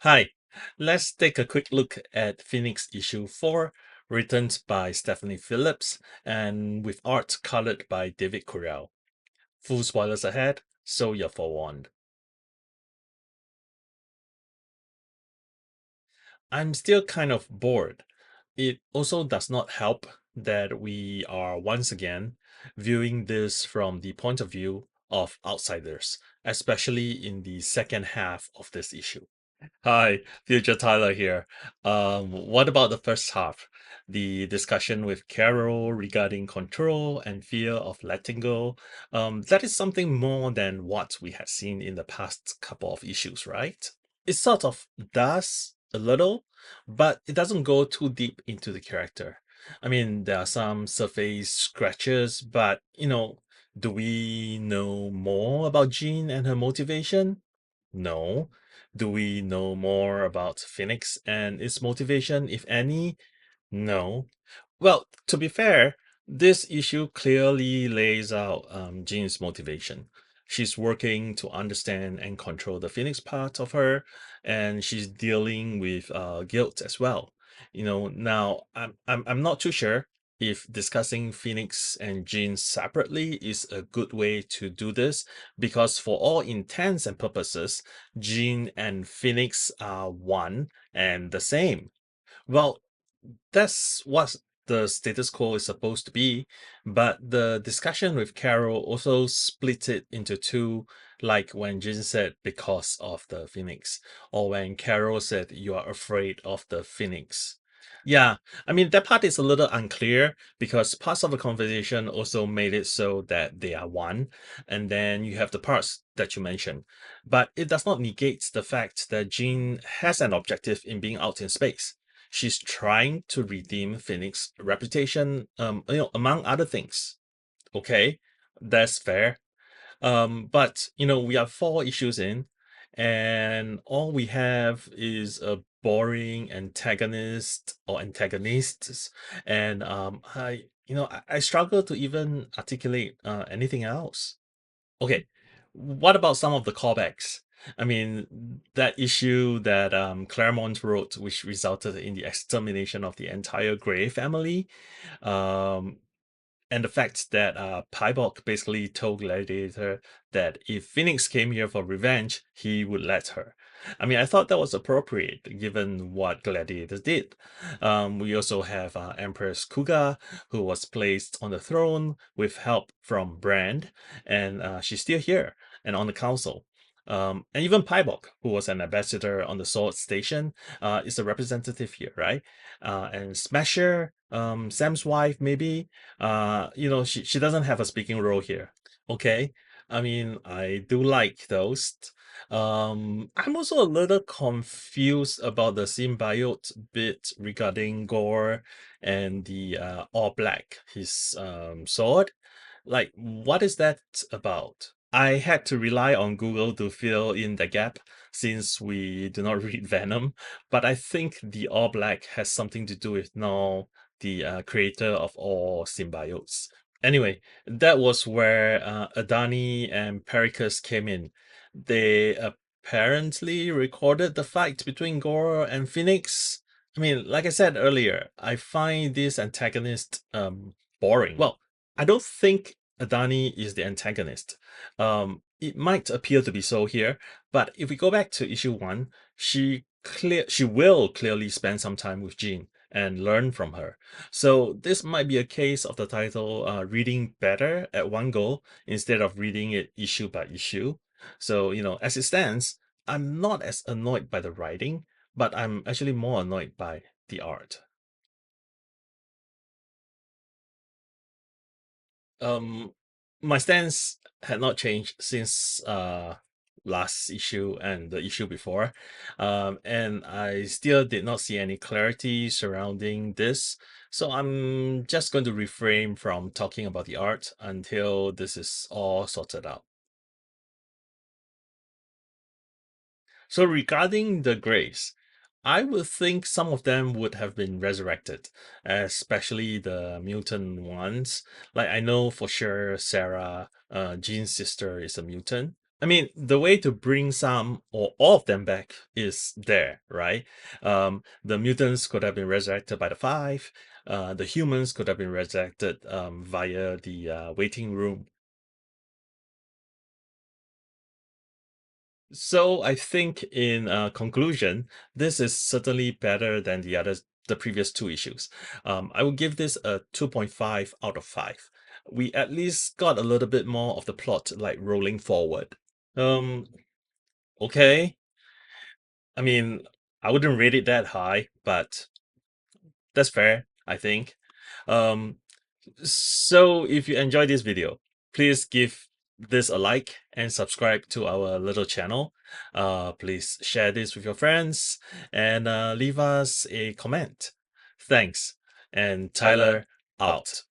Hi, let's take a quick look at Phoenix issue 4, written by Stephanie Phillips and with art colored by David Curiel. Full spoilers ahead, so you're forewarned. I'm still kind of bored. It also does not help that we are once again viewing this from the point of view of outsiders, especially in the second half of this issue. Hi, future Tyler here. What about the first half? The discussion with Carol regarding control and fear of letting go. That is something more than what we had seen in the past couple of issues, right? It sort of does a little, but it doesn't go too deep into the character. I mean, there are some surface scratches, but do we know more about Jean and her motivation? No. Do we know more about Phoenix and its motivation, if any? No. Well, to be fair, this issue clearly lays out Jean's motivation. She's working to understand and control the Phoenix part of her, and she's dealing with guilt as well. Now I'm not too sure if discussing Phoenix and Jean separately is a good way to do this, because for all intents and purposes, Jean and Phoenix are one and the same. Well, that's what the status quo is supposed to be, but the discussion with Carol also split it into two, like when Jin said because of the Phoenix, or when Carol said you are afraid of the Phoenix. Yeah, I mean that part is a little unclear because parts of the conversation also made it so that they are one, and then you have the parts that you mentioned. But it does not negate the fact that Jean has an objective in being out in space. She's trying to redeem Phoenix's reputation, among other things. Okay, that's fair. But we are four issues in, and all we have is a boring antagonist or antagonists, and I struggle to even articulate anything else. Okay, what about some of the callbacks? I mean, that issue that Claremont wrote, which resulted in the extermination of the entire Grey family, um, and the fact that Pybok basically told Gladiator that if Phoenix came here for revenge, he would let her. I mean, I thought that was appropriate given what Gladiator did. We also have Empress Kuga, who was placed on the throne with help from Brand, and she's still here and on the council. And even Pybok, who was an ambassador on the Sword Station, is a representative here, right? And Smasher, Sam's wife, maybe, she doesn't have a speaking role here. Okay. I mean, I do like those. I'm also a little confused about the symbiote bit regarding Gore and the all black, his sword. Like, what is that about? I had to rely on Google to fill in the gap since we do not read Venom, but I think the all black has something to do with now the creator of all symbiotes. Anyway, that was where Adani and Pericus came in. They apparently recorded the fight between Gore and Phoenix. I mean, like I said earlier, I find this antagonist boring. Well, I don't think Adani is the antagonist. It might appear to be so here, but if we go back to issue 1, she will clearly spend some time with Jean and learn from her. So this might be a case of the title reading better at one go instead of reading it issue by issue. So, as it stands, I'm not as annoyed by the writing, but I'm actually more annoyed by the art. Um, my stance had not changed since last issue and the issue before, and I still did not see any clarity surrounding this. So I'm just going to refrain from talking about the art until this is all sorted out. So regarding the Greys, I would think some of them would have been resurrected, especially the mutant ones. Like I know for sure Sarah, Jean's sister, is a mutant. I mean, the way to bring some or all of them back is there, right? The mutants could have been resurrected by the five. The humans could have been resurrected via the waiting room. So I think in conclusion, this is certainly better than the previous two issues. I would give this a 2.5 out of 5. We at least got a little bit more of the plot like rolling forward. Um, okay. I mean, I wouldn't rate it that high, but that's fair, I think. Um, so if you enjoyed this video, please give this a like and subscribe to our little channel. Please share this with your friends and leave us a comment. Thanks. And Tyler out.